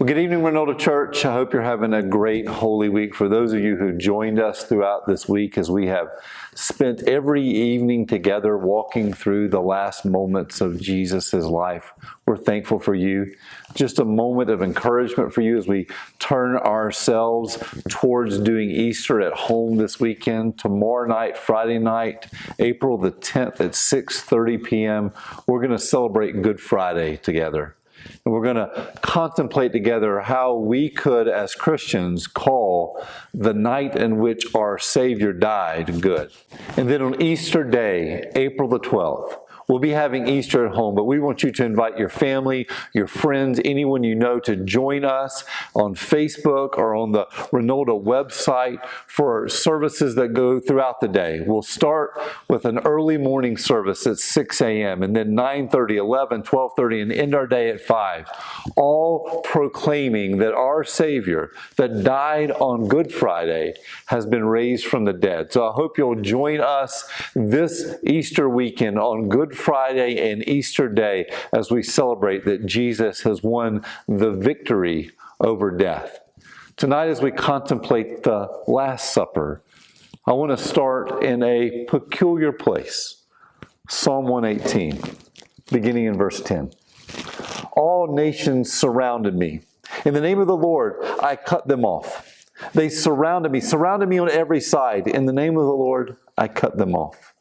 Well, good evening, Renota Church. I hope you're having a great Holy Week. For those of you who joined us throughout this week as we have spent every evening together walking through the last moments of Jesus' life, we're thankful for you. Just a moment of encouragement for you as we turn ourselves towards doing Easter at home this weekend. Tomorrow night, Friday night, April the 10th at 6:30 p.m., we're going to celebrate Good Friday together. And we're going to contemplate together how we could, as Christians, call the night in which our Savior died good. And then on Easter Day, April the 12th, we'll be having Easter at home, but we want you to invite your family, your friends, anyone you know to join us on Facebook or on the Renota website for services that go throughout the day. We'll start with an early morning service at 6 a.m. and then 9:30, 11, 12:30, and end our day at 5, all proclaiming that our Savior that died on Good Friday has been raised from the dead. So I hope you'll join us this Easter weekend on Good Friday and Easter Day as we celebrate that Jesus has won the victory over death. Tonight, as we contemplate the Last Supper, I want to start in a peculiar place. Psalm 118, beginning in verse 10. All nations surrounded me. In the name of the Lord, I cut them off. They surrounded me on every side. In the name of the Lord, I cut them off.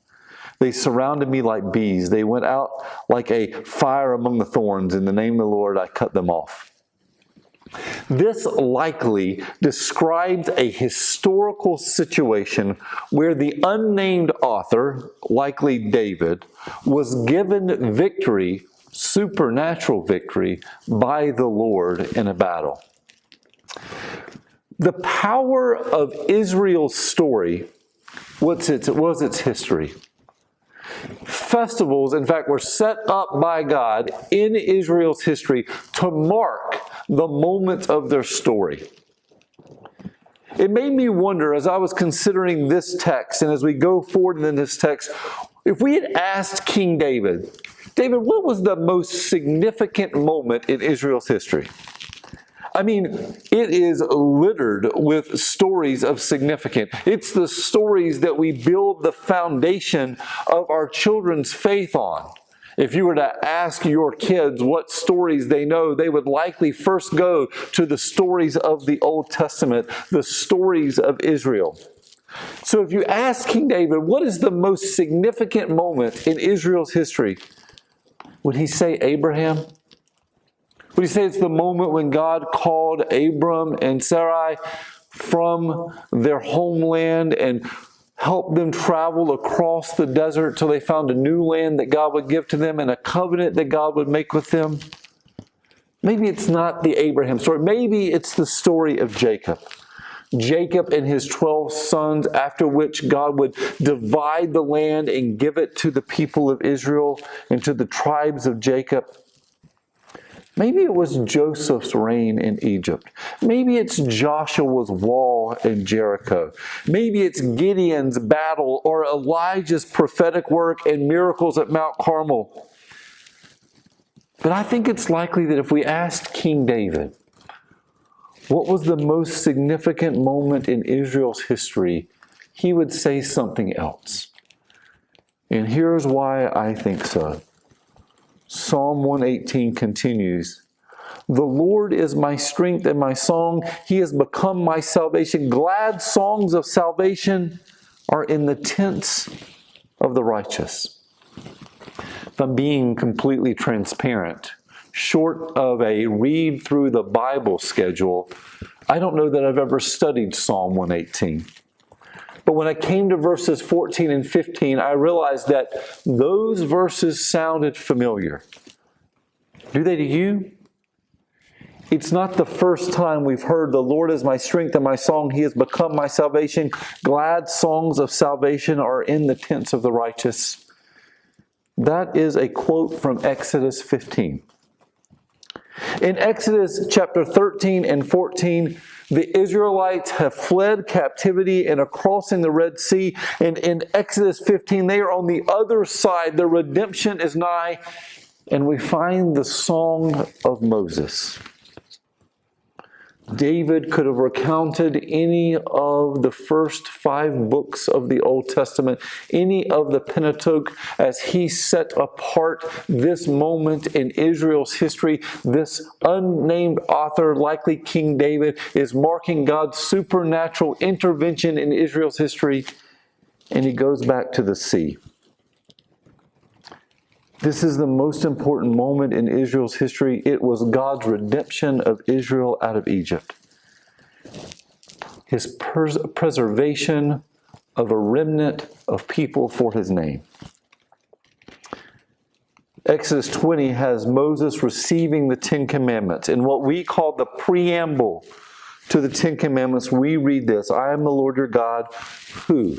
They surrounded me like bees. They went out like a fire among the thorns. In the name of the Lord, I cut them off. This likely describes a historical situation where the unnamed author, likely David, was given victory, supernatural victory, by the Lord in a battle. The power of Israel's story was its history. Festivals, in fact, were set up by God in Israel's history to mark the moments of their story. It made me wonder as I was considering this text and as we go forward in this text, if we had asked King David, what was the most significant moment in Israel's history? I mean, it is littered with stories of significance. It's the stories that we build the foundation of our children's faith on. If you were to ask your kids what stories they know, they would likely first go to the stories of the Old Testament, the stories of Israel. So if you ask King David, what is the most significant moment in Israel's history? Would he say Abraham? Would he say it's the moment when God called Abram and Sarai from their homeland and helped them travel across the desert till they found a new land that God would give to them and a covenant that God would make with them? Maybe it's not the Abraham story. Maybe it's the story of Jacob. Jacob and his 12 sons, after which God would divide the land and give it to the people of Israel and to the tribes of Jacob. Maybe it was Joseph's reign in Egypt. Maybe it's Joshua's wall in Jericho. Maybe it's Gideon's battle or Elijah's prophetic work and miracles at Mount Carmel. But I think it's likely that if we asked King David, what was the most significant moment in Israel's history, he would say something else. And here's why I think so. Psalm 118 continues, "The Lord is my strength and my song. He has become my salvation. Glad songs of salvation are in the tents of the righteous." If I'm being completely transparent, short of a read through the Bible schedule, I don't know that I've ever studied Psalm 118. But when I came to verses 14 and 15, I realized that those verses sounded familiar. Do they to you? It's not the first time we've heard, "The Lord is my strength and my song. He has become my salvation. Glad songs of salvation are in the tents of the righteous." That is a quote from Exodus 15. In Exodus chapter 13 and 14, the Israelites have fled captivity and are crossing the Red Sea. And in Exodus 15, they are on the other side. Their redemption is nigh. And we find the song of Moses. David could have recounted any of the first 5 books of the Old Testament, any of the Pentateuch, as he set apart this moment in Israel's history. This unnamed author, likely King David, is marking God's supernatural intervention in Israel's history, and he goes back to the sea. This is the most important moment in Israel's history. It was God's redemption of Israel out of Egypt. His preservation of a remnant of people for his name. Exodus 20 has Moses receiving the 10 Commandments. In what we call the preamble to the 10 Commandments, we read this: I am the Lord your God, who?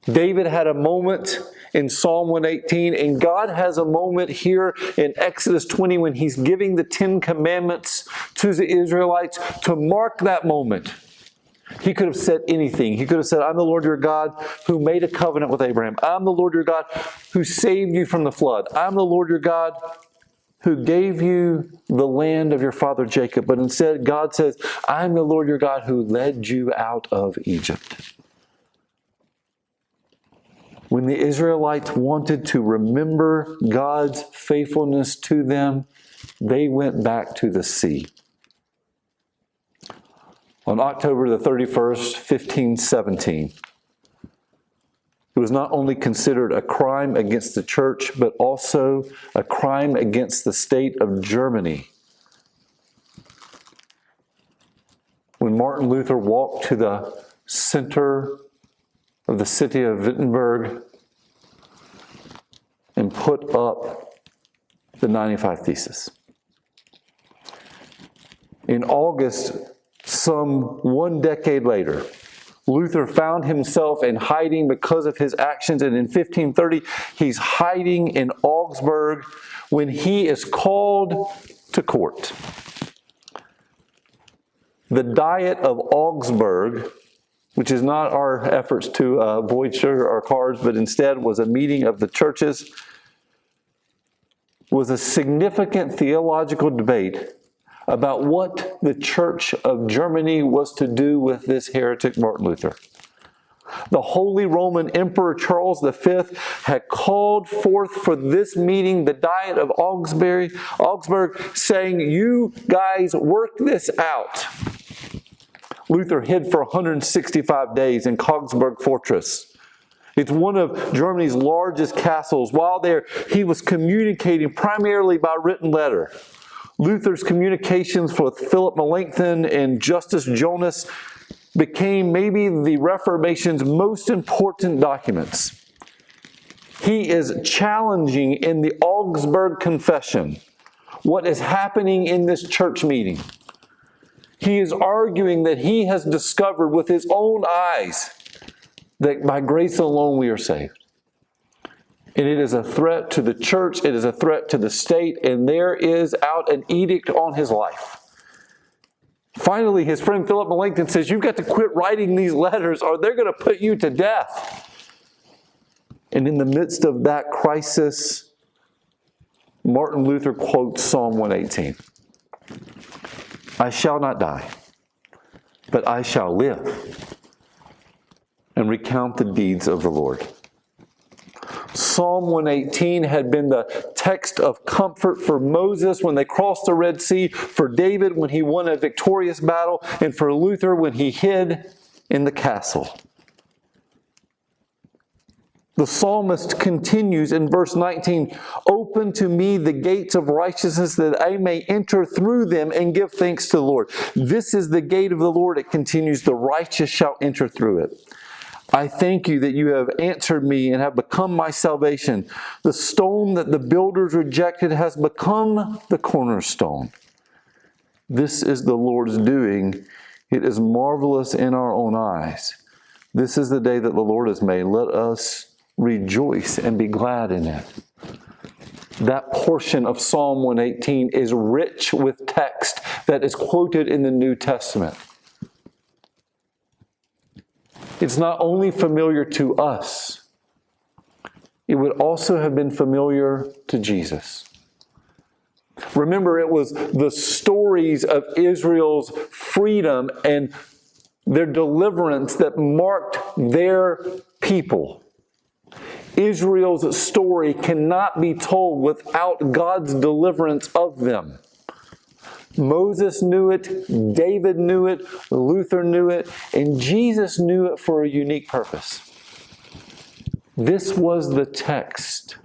David had a moment in Psalm 118, and God has a moment here in Exodus 20 when he's giving the 10 Commandments to the Israelites to mark that moment. He could have said anything. He could have said, I'm the Lord your God who made a covenant with Abraham. I'm the Lord your God who saved you from the flood. I'm the Lord your God who gave you the land of your father Jacob. But instead, God says, I'm the Lord your God who led you out of Egypt. When the Israelites wanted to remember God's faithfulness to them, they went back to the sea. On October the 31st, 1517, it was not only considered a crime against the church, but also a crime against the state of Germany, when Martin Luther walked to the center of the city of Wittenberg and put up the 95 Theses. In August, some 1 decade later, Luther found himself in hiding because of his actions, and in 1530, he's hiding in Augsburg when he is called to court. The Diet of Augsburg, which is not our efforts to avoid sugar or carbs, but instead was a meeting of the churches, was a significant theological debate about what the Church of Germany was to do with this heretic Martin Luther. The Holy Roman Emperor Charles V had called forth for this meeting the Diet of Augsburg, saying, you guys work this out. Luther hid for 165 days in Augsburg Fortress. It's one of Germany's largest castles. While there, he was communicating primarily by written letter. Luther's communications with Philip Melanchthon and Justus Jonas became maybe the Reformation's most important documents. He is challenging in the Augsburg Confession what is happening in this church meeting. He is arguing that he has discovered with his own eyes that by grace alone we are saved. And it is a threat to the church, it is a threat to the state, and there is out an edict on his life. Finally, his friend Philip Melanchthon says, you've got to quit writing these letters or they're going to put you to death. And in the midst of that crisis, Martin Luther quotes Psalm 118. I shall not die, but I shall live and recount the deeds of the Lord. Psalm 118 had been the text of comfort for Moses when they crossed the Red Sea, for David when he won a victorious battle, and for Luther when he hid in the castle. The psalmist continues in verse 19, open to me the gates of righteousness that I may enter through them and give thanks to the Lord. This is the gate of the Lord, it continues, the righteous shall enter through it. I thank you that you have answered me and have become my salvation. The stone that the builders rejected has become the cornerstone. This is the Lord's doing. It is marvelous in our own eyes. This is the day that the Lord has made. Let us rejoice and be glad in it. That portion of Psalm 118 is rich with text that is quoted in the New Testament. It's not only familiar to us, it would also have been familiar to Jesus. Remember, it was the stories of Israel's freedom and their deliverance that marked their people. Israel's story cannot be told without God's deliverance of them. Moses knew it, David knew it, Luther knew it, and Jesus knew it for a unique purpose. This was the text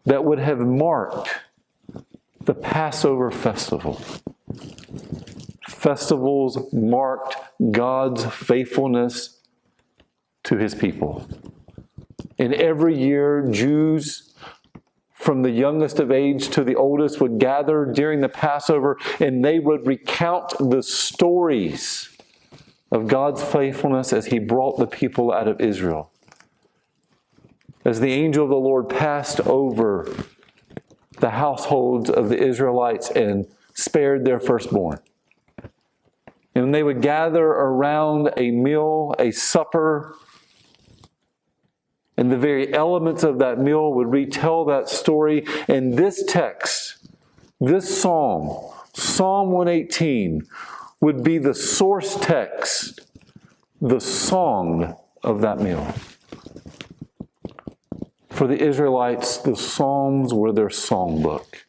that would have marked the Passover festival. Festivals marked God's faithfulness to His people. And every year, Jews, from the youngest of age to the oldest, would gather during the Passover, and they would recount the stories of God's faithfulness as He brought the people out of Israel. As the angel of the Lord passed over the households of the Israelites and spared their firstborn. And they would gather around a meal, a supper, and the very elements of that meal would retell that story. And this text, this psalm, Psalm 118, would be the source text, the song of that meal. For the Israelites, the Psalms were their songbook.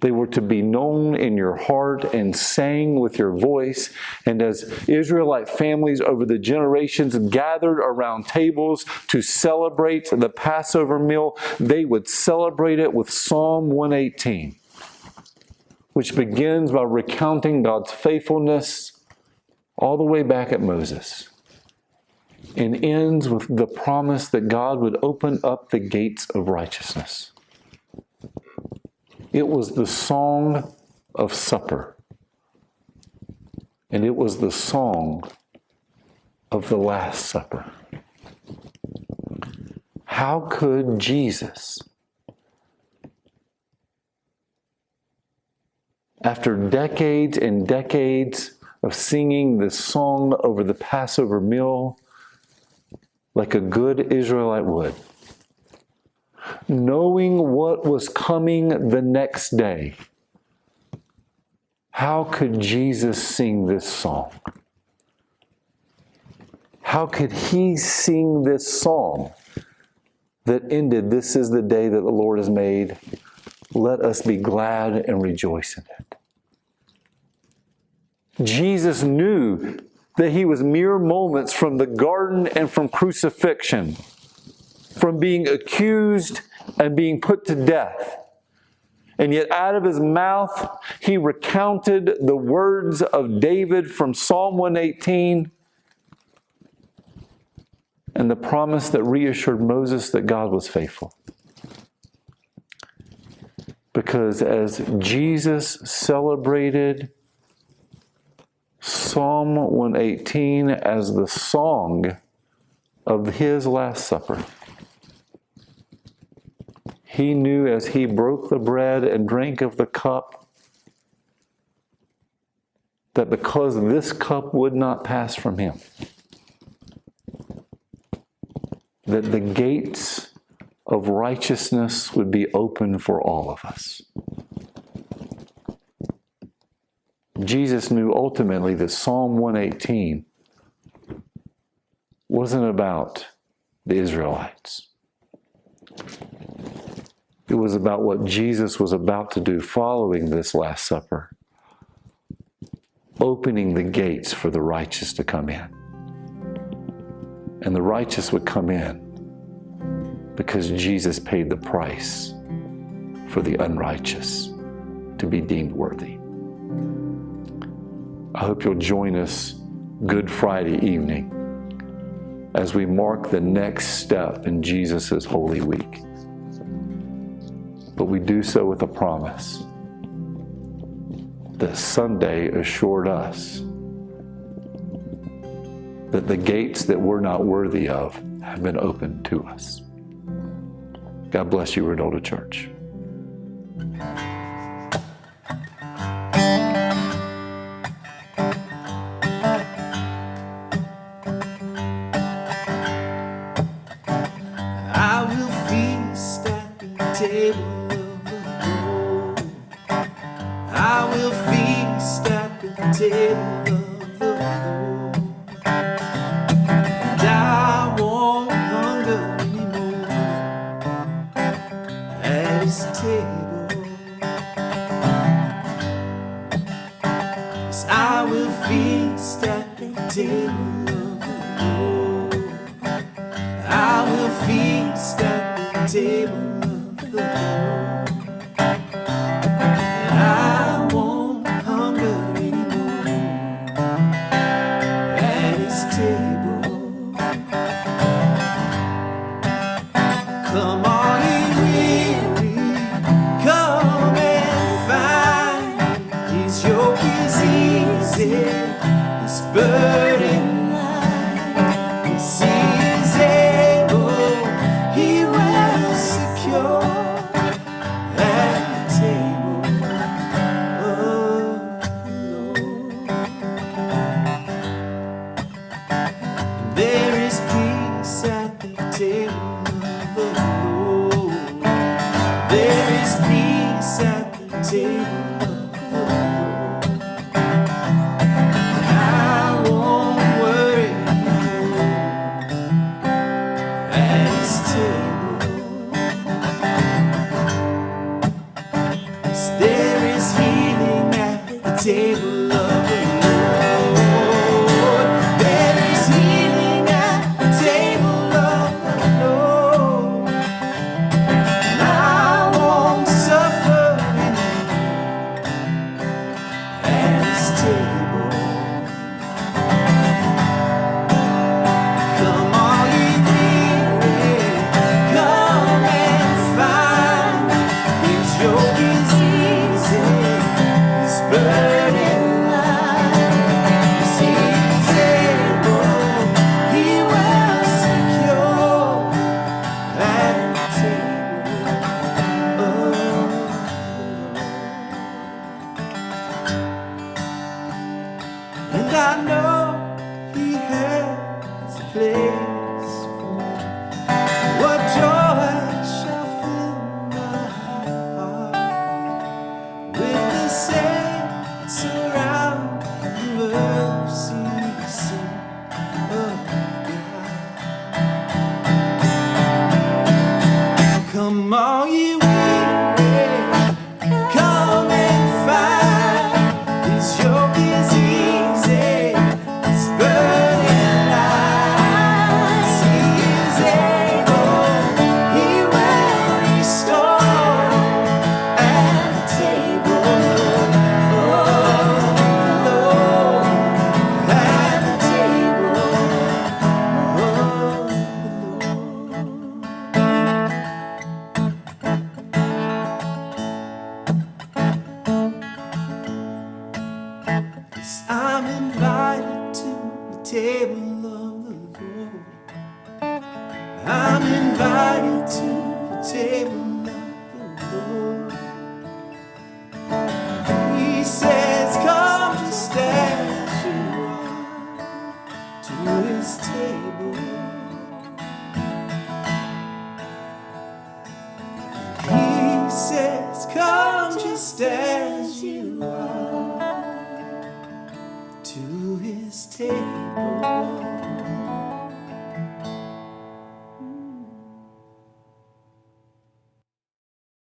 They were to be known in your heart and sang with your voice. And as Israelite families over the generations gathered around tables to celebrate the Passover meal, they would celebrate it with Psalm 118, which begins by recounting God's faithfulness all the way back at Moses, and ends with the promise that God would open up the gates of righteousness. It was the song of supper, and it was the song of the Last Supper. How could Jesus, after decades and decades of singing this song over the Passover meal, like a good Israelite would, knowing what was coming the next day, how could Jesus sing this song? How could He sing this song that ended, "This is the day that the Lord has made. Let us be glad and rejoice in it"? Jesus knew that He was mere moments from the garden and from crucifixion, from being accused and being put to death. And yet out of His mouth, He recounted the words of David from Psalm 118 and the promise that reassured Moses that God was faithful. Because as Jesus celebrated Psalm 118 as the song of His Last Supper, He knew as He broke the bread and drank of the cup that because this cup would not pass from Him, that the gates of righteousness would be open for all of us. Jesus knew ultimately that Psalm 118 wasn't about the Israelites. It was about what Jesus was about to do following this Last Supper, opening the gates for the righteous to come in. And the righteous would come in because Jesus paid the price for the unrighteous to be deemed worthy. I hope you'll join us Good Friday evening as we mark the next step in Jesus' Holy Week. But we do so with a promise that Sunday assured us that the gates that we're not worthy of have been opened to us. God bless you, Renolda Church. I will feast at the table of the Lord. table of the Lord. And I won't hunger anymore at his table. 'Cause I will feast at the table of the Lord. I will feast at the table of the Lord. And I won't hunger anymore at his table. Come all ye weary, come and find. His yoke is easy, his burden light. Yes, he is able, he will secure at the table of the Lord. There is peace at the table of the Lord. There is peace at the table of the Lord. I won't worry anymore at his table. 'Cause there is healing at the table of the Lord. There is healing at the table of the Lord. And I won't suffer anymore at his table. Come all ye weary, come and find. His yoke is easy, his burden light. Yes, he is able, he will secure at the table of the Lord. And I know he has a place for me. What joy shall fill my heart with the saints around the mercy seat of God. Come all ye weary, come and find. His yoke is easy, his burden light. He is able, he will restore at the table of the Lord. At the table of the Lord. 'Cause I'm invited to the table of the Lord. I'm invited to